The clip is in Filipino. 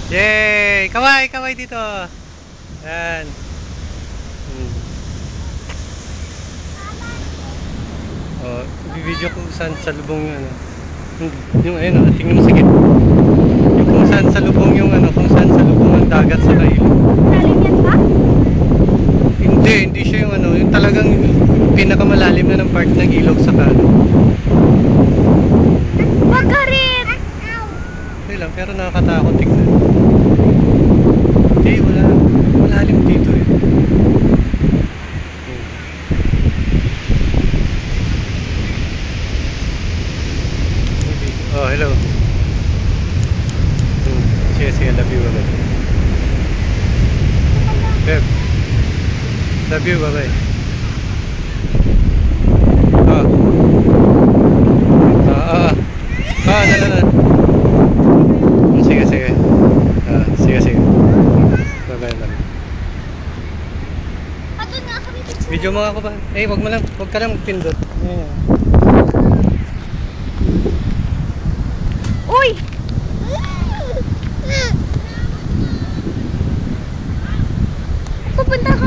Yay! Kaway! Kaway dito! Yan. Hmm. Oh, bibidyo kung saan sa lubong yung ano. Yung ayun oh, tingnan mo sa gitna. Yung kung saan sa lubong yung ano, kung saan sa lubong ang dagat sa ilog. Lalim yan ba? Hindi siya yung ano, yung talagang pinakamalalim na ng part ng ilog sa kano. Bagarit! Hindi lang, pero nakakatakot tignan. Hindi, malalim dito eh. Oh, hello. Sige, sige, love you, bye-bye. Beb, love you, bye-bye. Oh. No. Sige, sige. Sige, sige. Bye-bye, bye. Ato nga kami Video mo ako ba? Eh, wag ka lang magpindot. Ayan. Uy! Pupunta ka